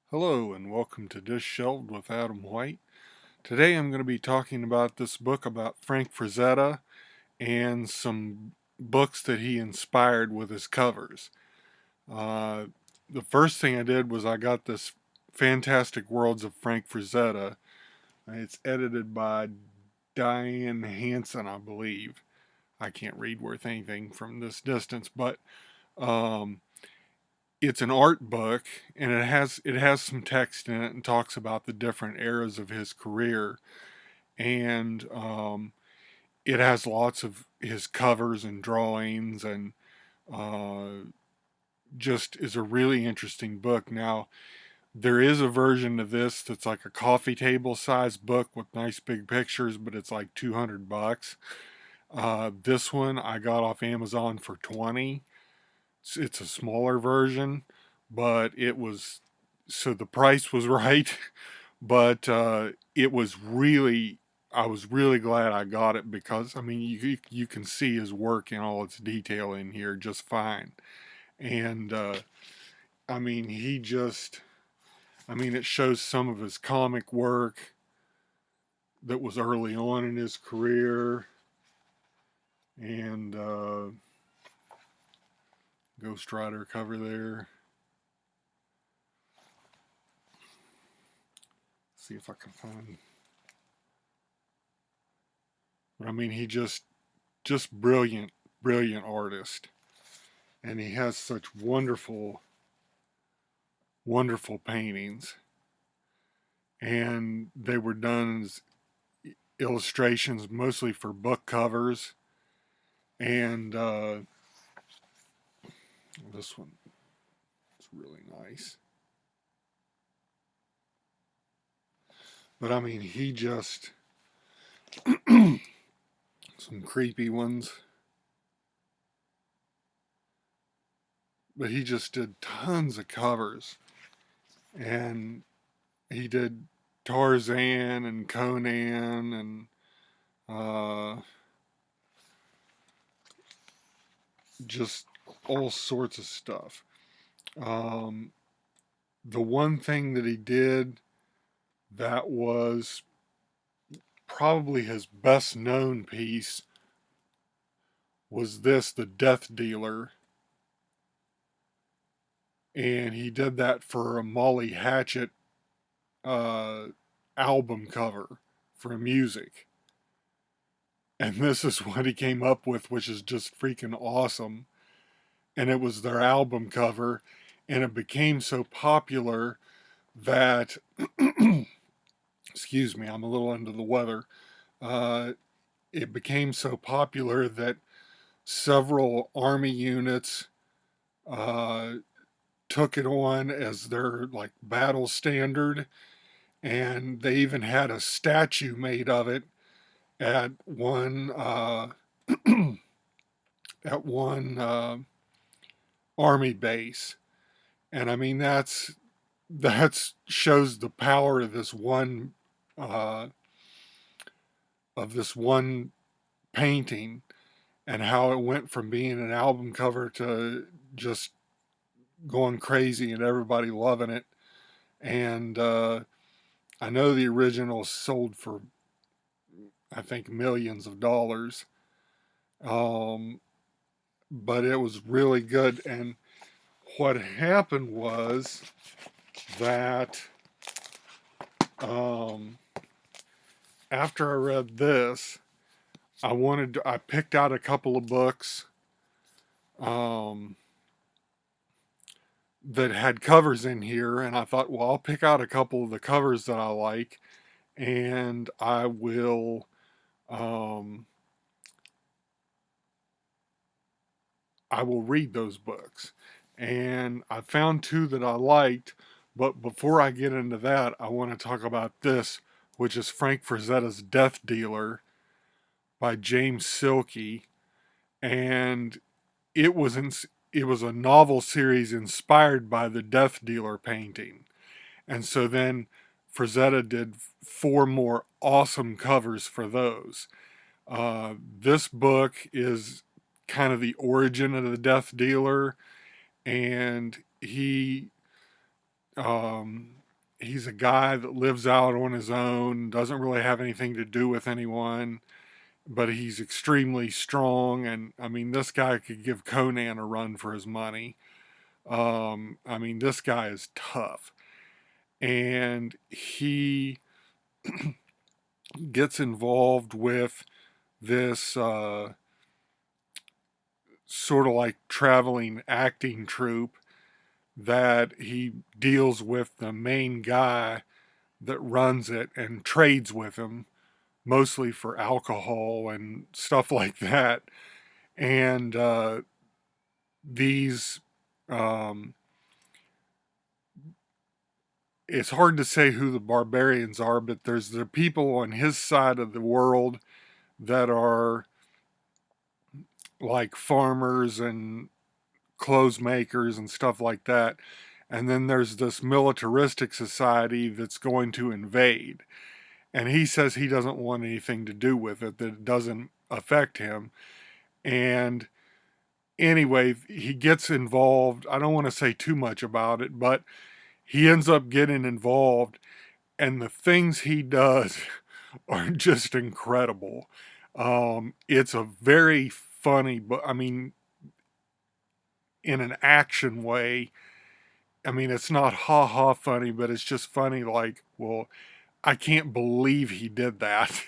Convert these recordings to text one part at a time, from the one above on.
Hello and welcome to Dish Shelved with Adam White. Today I'm going to be talking about this book about Frank Frazetta and some books that he inspired with his covers. Uh, the first thing I did was I got this Fantastic Worlds of Frank Frazetta. It's edited by Diane Hanson, I believe. I can't read worth anything from this distance, but um, it's an art book and it has some text in it and talks about the different eras of his career, and it has lots of his covers and drawings, and uh, just is a really interesting book. Now there is a version of this that's like a coffee table size book with nice big pictures, but it's like $200. This one I got off Amazon for 20. It's a smaller version, but it was, so the price was right, but it was really, I was really glad I got it because I mean you can see his work in all its detail in here just fine, and I mean he just, I mean it shows some of his comic work that was early on in his career, and Ghost Rider cover there. See if I can find. But I mean, he just brilliant, brilliant artist, and he has such wonderful, wonderful paintings, and they were done as illustrations mostly for book covers, and this one is really nice. But I mean, he just some creepy ones, but he just did tons of covers, and he did Tarzan and Conan and uh, just all sorts of stuff. Um, the one thing that he did that was probably his best known piece was this, The Death Dealer. And he did that for a Molly Hatchet uh, album cover for music. And this is what he came up with, which is just freaking awesome. And it was their album cover. And it became so popular that, excuse me, I'm a little under the weather. Uh, it became so popular that several army units uh, took it on as their like battle standard, and they even had a statue made of it at one at one army base. And I mean that's shows the power uh, of this one painting, and how it went from being an album cover to just going crazy and everybody loving it. And I know the original sold for, I think, millions of dollars. Um, but it was really good. And what happened was that um, after I read this, I picked out a couple of books um, that had covers in here, and I thought, well, I'll pick out a couple of the covers that I like, and um, I will read those books. And I found two that I liked, but before I get into that, I want to talk about this, which is Frank Frazetta's Death Dealer by James Silkey, and it was in, it was a novel series inspired by the Death Dealer painting. And so then Frazetta did four more awesome covers for those. This book is kind of the origin of the Death Dealer, and he he's a guy that lives out on his own, doesn't really have anything to do with anyone, but he's extremely strong. And I mean, this guy could give Conan a run for his money. I mean, this guy is tough. And he gets involved with this sort of like traveling acting troupe that he deals with the main guy that runs it and trades with him, mostly for alcohol and stuff like that. And these, um, it's hard to say who the barbarians are, but there's the people on his side of the world that are like farmers and clothes makers and stuff like that. And then there's this militaristic society that's going to invade. And he says he doesn't want anything to do with it, that it doesn't affect him. And anyway, he gets involved. I don't want to say too much about it, but he ends up getting involved, and the things he does are just incredible. It's a very funny, but I mean, in an action way. I mean, it's not ha ha funny, but it's just funny. Like, well, I can't believe he did that.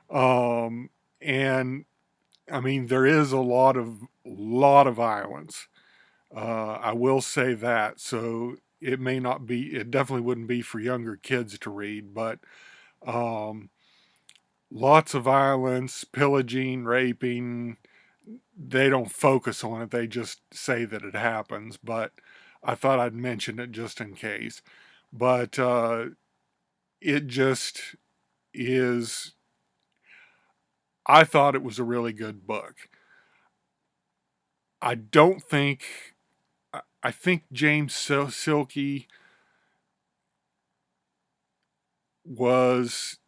Um, and I mean, there is a lot of violence. I will say that. So it may not be. It definitely wouldn't be for younger kids to read, but um, lots of violence, pillaging, raping. They don't focus on it. They just say that it happens. But I thought I'd mention it just in case. But it just is. I thought it was a really good book. I don't think. I think James Silky was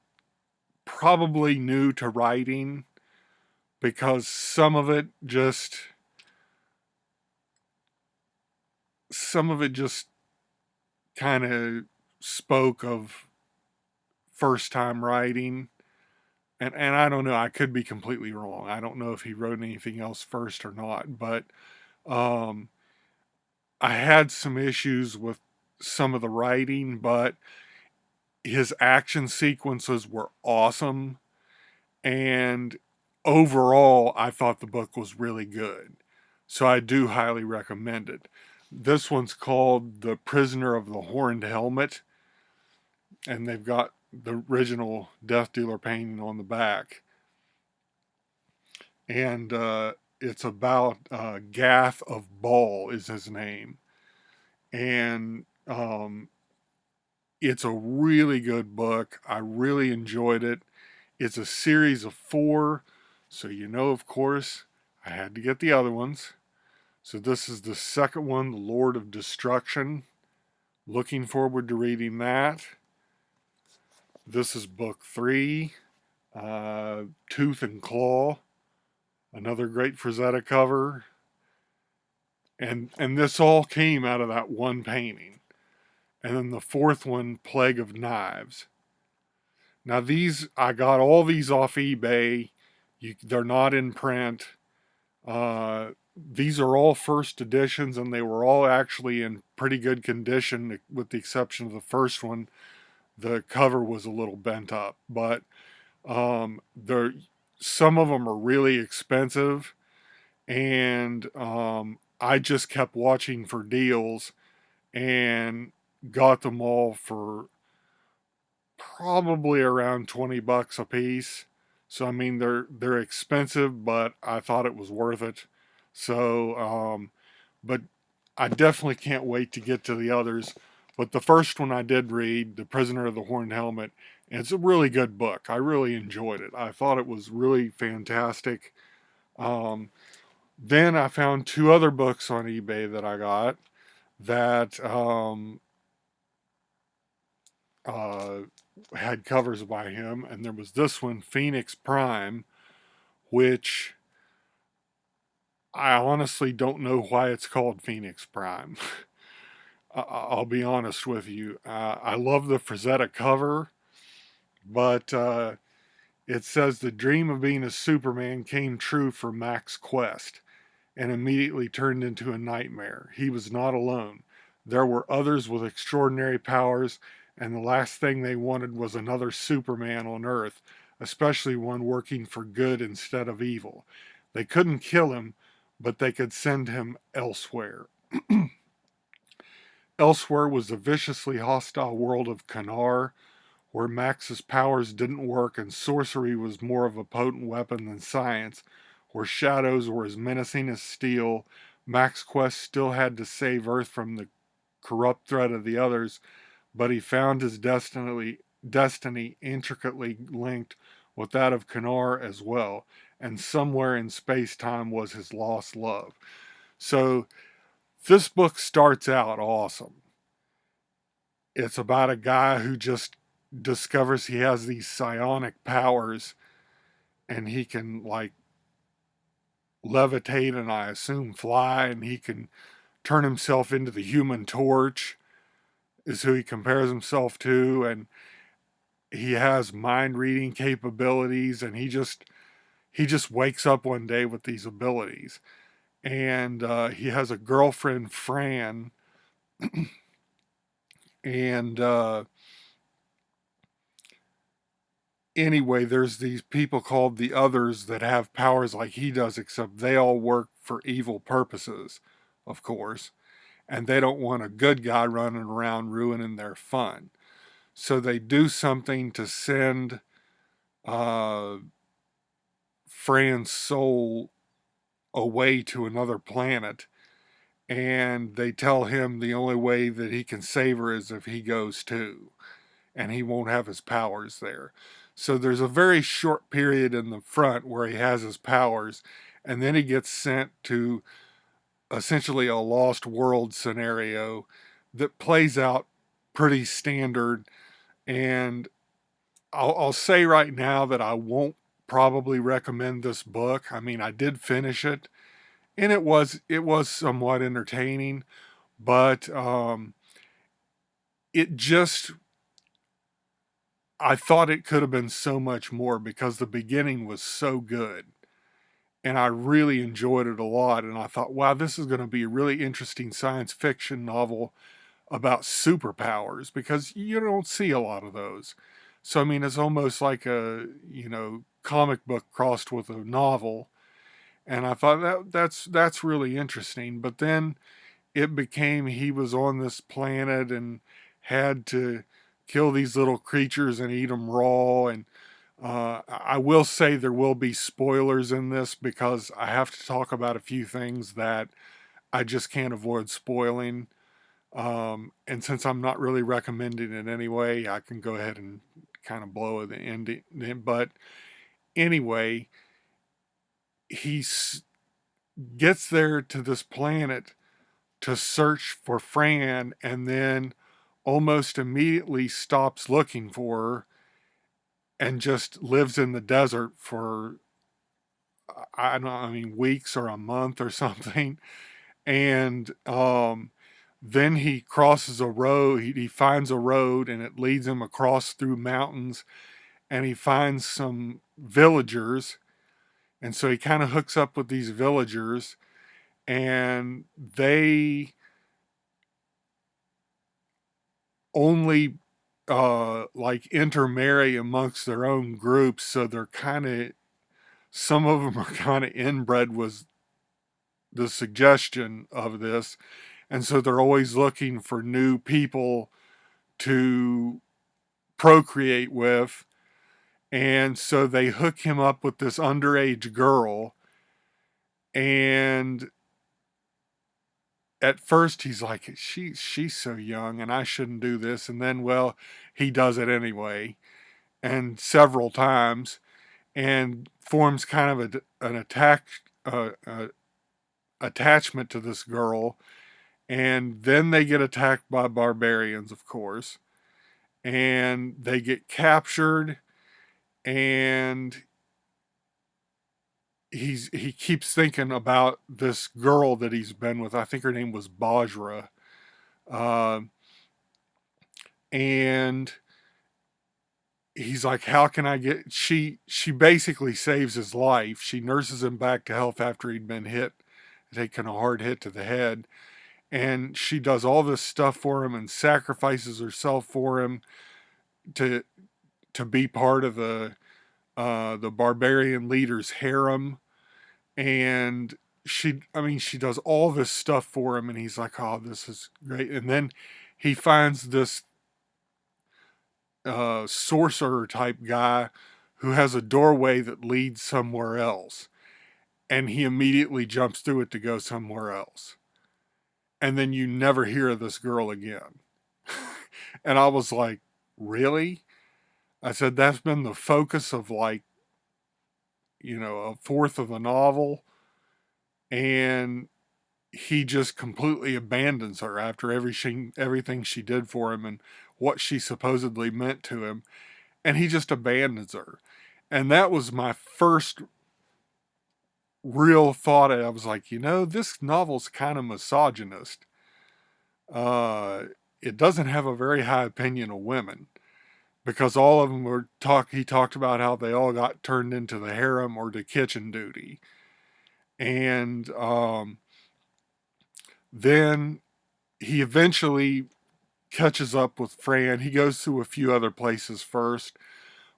probably new to writing because some of it just kind of spoke of first time writing. And I don't know, I could be completely wrong. I don't know if he wrote anything else first or not, but um, I had some issues with some of the writing, but his action sequences were awesome. And overall, I thought the book was really good. So I do highly recommend it. This one's called The Prisoner of the Horned Helmet, and they've got the original Death Dealer painting on the back. And it's about Gath of Ball is his name. And it's a really good book. I really enjoyed it. It's a series of 4, so of course, I had to get the other ones. So this is the second one, The Lord of Destruction. Looking forward to reading that. This is book 3, Tooth and Claw. Another great Frazetta cover. And this all came out of that one painting. And then the fourth one, Plague of Knives. Now I got all these off eBay. They're not in print. These are all first editions, and they were all actually in pretty good condition, with the exception of the first one. The cover was a little bent up, but there some of them are really expensive, and I just kept watching for deals and got them all for probably around $20 a piece. So I mean they're expensive, but I thought it was worth it. So but I definitely can't wait to get to the others. But the first one I did read, The Prisoner of the Horned Helmet, and it's a really good book. I really enjoyed it. I thought it was really fantastic. Um, then I found 2 other books on eBay that I got that uh, had covers by him, and there was this one, Phoenix Prime, which I honestly don't know why it's called Phoenix Prime. I'll be honest with you. I love the Frazetta cover, but it says the dream of being a Superman came true for Max Quest and immediately turned into a nightmare. He was not alone. There were others with extraordinary powers, and the last thing they wanted was another Superman on Earth, especially one working for good instead of evil. They couldn't kill him, but they could send him elsewhere. Elsewhere was the viciously hostile world of Kanar, where Max's powers didn't work and sorcery was more of a potent weapon than science, where shadows were as menacing as steel. Max Quest still had to save Earth from the corrupt threat of the others, but he found his destiny intricately linked with that of Kanar as well, and somewhere in space time was his lost love. So this book starts out awesome. It's about a guy who just discovers he has these psionic powers and he can like levitate and I assume fly, and he can turn himself into the Human Torch is who he compares himself to, and he has mind reading capabilities, and he just wakes up one day with these abilities. And he has a girlfriend, Fran, and anyway, there's these people called the Others that have powers like he does, except they all work for evil purposes, of course, and they don't want a good guy running around ruining their fun. So they do something to send uh, Fran's soul away to another planet, and they tell him the only way that he can save her is if he goes too, and he won't have his powers there. So there's a very short period in the front where he has his powers, and then he gets sent to essentially a lost world scenario that plays out pretty standard. And I'll say right now that I won't probably recommend this book. I mean, I did finish it, and it was somewhat entertaining, but it just I thought it could have been so much more because the beginning was so good. And I really enjoyed it a lot. And I thought, wow, this is going to be a really interesting science fiction novel about superpowers because you don't see a lot of those. So, I mean, it's almost like a, comic book crossed with a novel. And I thought that's really interesting. But then it became he was on this planet and had to kill these little creatures and eat them raw. And I will say there will be spoilers in this because I have to talk about a few things that I just can't avoid spoiling. And since I'm not really recommending it anyway, I can go ahead and kind of blow the ending. But anyway, he gets there to this planet to search for Fran, and then almost immediately stops looking for her and just lives in the desert for I don't know, I mean weeks or a month or something. And then he crosses a road. He finds a road, and it leads him across through mountains, and he finds some villagers. And so he kind of hooks up with these villagers, and they only like intermarry amongst their own groups, so they're kind of some of them are kind of inbred was the suggestion of this, and so they're always looking for new people to procreate with. And so they hook him up with this underage girl, and at first he's like, she's so young and I shouldn't do this. And then, well, he does it anyway, and several times, and forms kind of an attachment to this girl. And then they get attacked by barbarians, of course, and they get captured. And he keeps thinking about this girl that he's been with. I think her name was Bajra. Uh, and he's like, how can I get, she basically saves his life. She nurses him back to health after he'd been hit, taken a hard hit to the head. And she does all this stuff for him and sacrifices herself for him to be part of the barbarian leader's harem. And she does all this stuff for him, and he's like, oh, this is great. And then he finds this sorcerer type guy who has a doorway that leads somewhere else, and he immediately jumps through it to go somewhere else. And then you never hear of this girl again. And I was like, really? I said, that's been the focus of, like, a fourth of the novel, and he just completely abandons her after everything she did for him and what she supposedly meant to him, and he just abandons her. And that was my first real thought. I was like, this novel's kind of misogynist. Uh, it doesn't have a very high opinion of women, because all of them he talked about how they all got turned into the harem or to kitchen duty. And then he eventually catches up with Fran. He goes through a few other places first,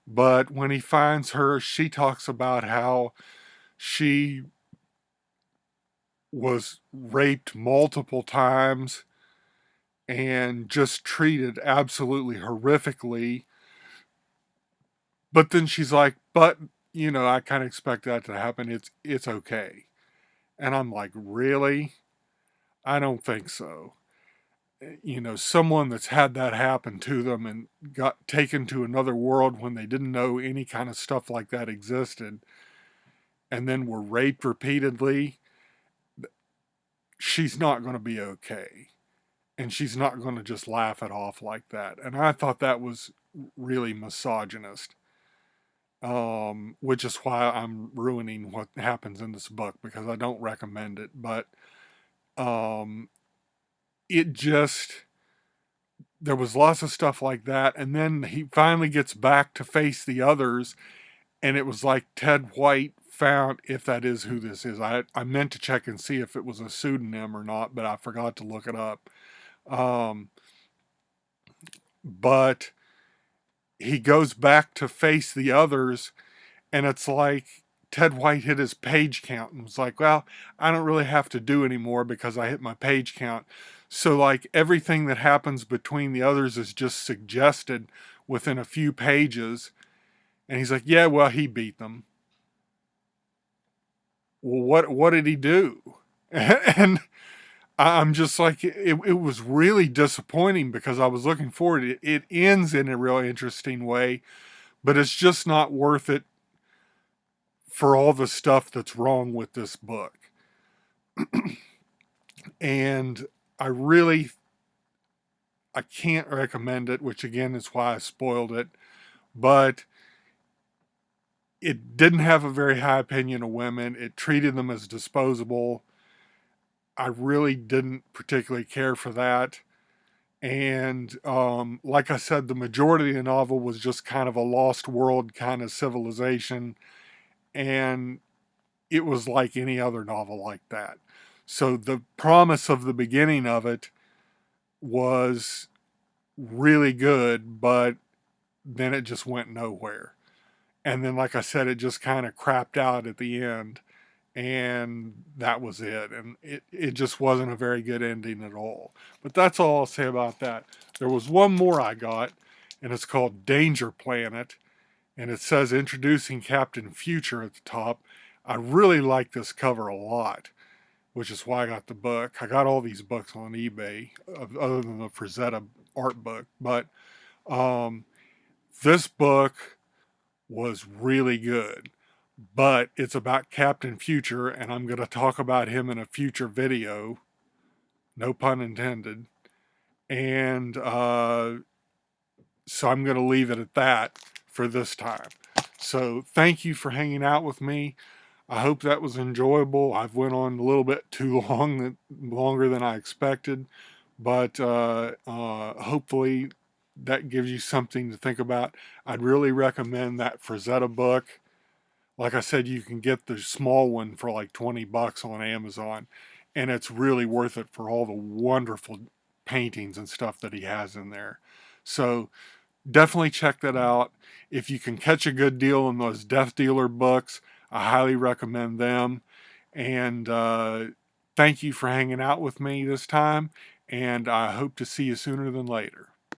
but when he finds her, she talks about how she was raped multiple times and just treated absolutely horrifically. But then she's like, but I kind of expect that to happen. It's okay. And I'm like, really? I don't think so. Someone that's had that happen to them and got taken to another world when they didn't know any kind of stuff like that existed, and then were raped repeatedly, she's not going to be okay. And she's not going to just laugh it off like that. And I thought that was really misogynist, which is why I'm ruining what happens in this book, because I don't recommend it. But um, it just, there was lots of stuff like that. And then he finally gets back to face the others, and it was like Ted White found, if that is who this is. I meant to check and see if it was a pseudonym or not, but I forgot to look it up. But he goes back to face the others, and it's like Ted White hit his page count and was like, well, I don't really have to do anymore because I hit my page count. So, like, everything that happens between the others is just suggested within a few pages. And he's like, yeah, well, he beat them. Well, what did he do? And I'm just like, it was really disappointing, because I was looking forward. It ends in a real interesting way, but it's just not worth it for all the stuff that's wrong with this book. And I can't recommend it, which again is why I spoiled it, but it didn't have a very high opinion of women. It treated them as disposable. I really didn't particularly care for that. And like I said, the majority of the novel was just kind of a lost world kind of civilization. And it was like any other novel like that. So the promise of the beginning of it was really good, but then it just went nowhere. And then, like I said, it just kind of crapped out at the end. And that was it. And it just wasn't a very good ending at all. But that's all I'll say about that. There was one more I got, and it's called Danger Planet. And it says Introducing Captain Future at the top. I really like this cover a lot, which is why I got the book. I got all these books on eBay, other than the Frazetta art book. But this book was really good. But it's about Captain Future, and I'm going to talk about him in a future video. No pun intended. And so I'm going to leave it at that for this time. So thank you for hanging out with me. I hope that was enjoyable. I've went on a little bit too long, longer than I expected. but hopefully that gives you something to think about. I'd really recommend that Frazetta book. Like I said, you can get the small one for like $20 on Amazon, and it's really worth it for all the wonderful paintings and stuff that he has in there. So definitely check that out. If you can catch a good deal on those Death Dealer books, I highly recommend them. And thank you for hanging out with me this time, and I hope to see you sooner than later.